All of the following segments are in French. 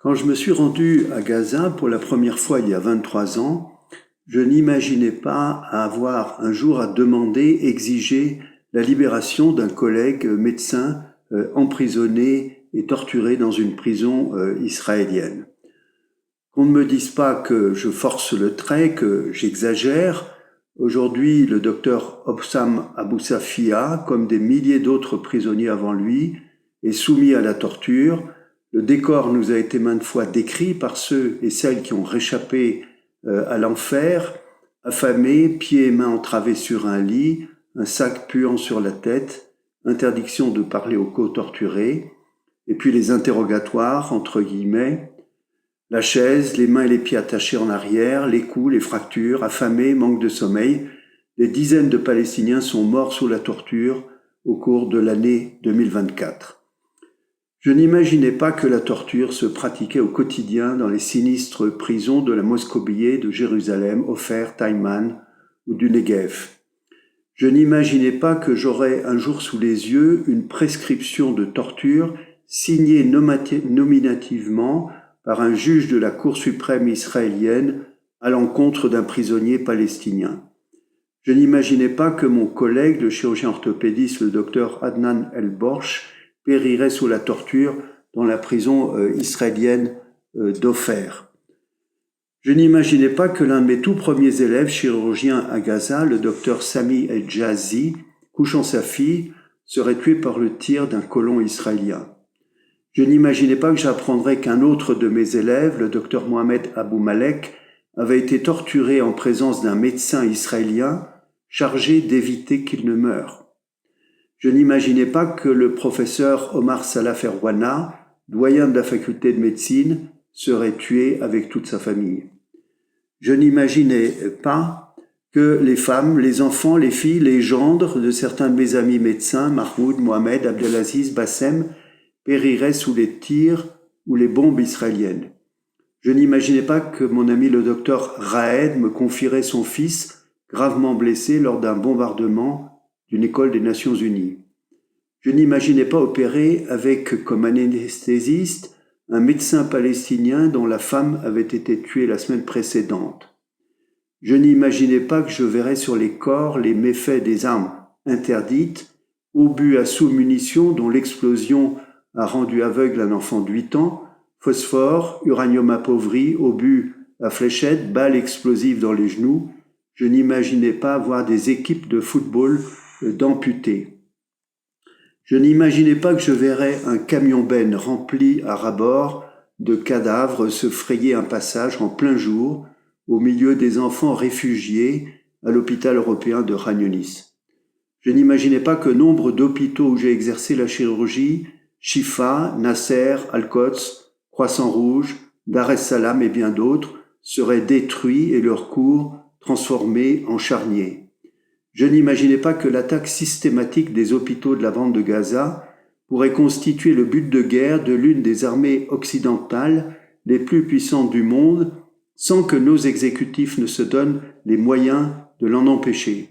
Quand je me suis rendu à Gaza pour la première fois il y a 23 ans, je n'imaginais pas avoir un jour à demander, exiger la libération d'un collègue médecin emprisonné et torturé dans une prison israélienne. Qu'on ne me dise pas que je force le trait, que j'exagère. Aujourd'hui, le docteur Hossam Abou Safia, comme des milliers d'autres prisonniers avant lui, est soumis à la torture. Le décor nous a été maintes fois décrit par ceux et celles qui ont réchappé à l'enfer, affamés, pieds et mains entravés sur un lit, un sac puant sur la tête, interdiction de parler aux co-torturés, et puis les interrogatoires, entre guillemets, la chaise, les mains et les pieds attachés en arrière, les coups, les fractures, affamés, manque de sommeil. Des dizaines de Palestiniens sont morts sous la torture au cours de l'année 2024. Je n'imaginais pas que la torture se pratiquait au quotidien dans les sinistres prisons de la Moscobie, de Jérusalem, Ofer, Taïman ou du Negev. Je n'imaginais pas que j'aurais un jour sous les yeux une prescription de torture signée nominativement par un juge de la Cour suprême israélienne à l'encontre d'un prisonnier palestinien. Je n'imaginais pas que mon collègue, le chirurgien orthopédiste, le docteur Adnan El-Borch, périrait sous la torture dans la prison israélienne d'Ofer. Je n'imaginais pas que l'un de mes tout premiers élèves, chirurgien à Gaza, le docteur Sami El-Jazi, couchant sa fille, serait tué par le tir d'un colon israélien. Je n'imaginais pas que j'apprendrais qu'un autre de mes élèves, le docteur Mohamed Abou Malek, avait été torturé en présence d'un médecin israélien chargé d'éviter qu'il ne meure. Je n'imaginais pas que le professeur Omar Salaf Erwana, doyen de la faculté de médecine, serait tué avec toute sa famille. Je n'imaginais pas que les femmes, les enfants, les filles, les gendres de certains de mes amis médecins, Mahmoud, Mohamed, Abdelaziz, Bassem, périrait sous les tirs ou les bombes israéliennes. Je n'imaginais pas que mon ami le docteur Raed me confierait son fils gravement blessé lors d'un bombardement d'une école des Nations Unies. Je n'imaginais pas opérer avec comme anesthésiste un médecin palestinien dont la femme avait été tuée la semaine précédente. Je n'imaginais pas que je verrais sur les corps les méfaits des armes interdites, obus à sous-munitions dont l'explosion a rendu aveugle un enfant de 8 ans, phosphore, uranium appauvri, obus à fléchettes, balles explosives dans les genoux. Je n'imaginais pas voir des équipes de football d'amputés. Je n'imaginais pas que je verrais un camion-benne rempli à ras-bord de cadavres se frayer un passage en plein jour au milieu des enfants réfugiés à l'hôpital européen de Khan Younis. Je n'imaginais pas que nombre d'hôpitaux où j'ai exercé la chirurgie, Shifa, Nasser, Al-Quds, Croissant-Rouge, Dar es Salaam et bien d'autres, seraient détruits et leurs cours transformés en charniers. Je n'imaginais pas que l'attaque systématique des hôpitaux de la bande de Gaza pourrait constituer le but de guerre de l'une des armées occidentales les plus puissantes du monde sans que nos exécutifs ne se donnent les moyens de l'en empêcher.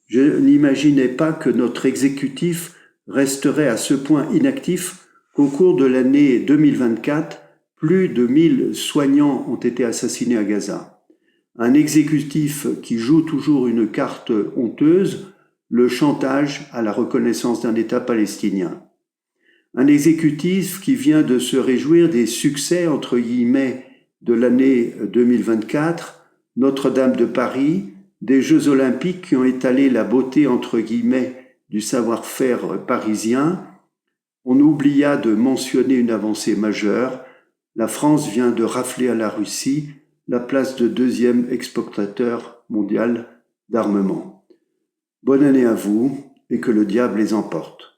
Je n'imaginais pas que notre exécutif resterait à ce point inactif qu'au cours de l'année 2024, plus de 1000 soignants ont été assassinés à Gaza. Un exécutif qui joue toujours une carte honteuse, le chantage à la reconnaissance d'un État palestinien. Un exécutif qui vient de se réjouir des succès, entre guillemets, de l'année 2024, Notre-Dame de Paris, des Jeux Olympiques qui ont étalé la beauté, entre guillemets, du savoir-faire parisien. On oublia de mentionner une avancée majeure. La France vient de rafler à la Russie la place de deuxième exportateur mondial d'armement. Bonne année à vous et que le diable les emporte.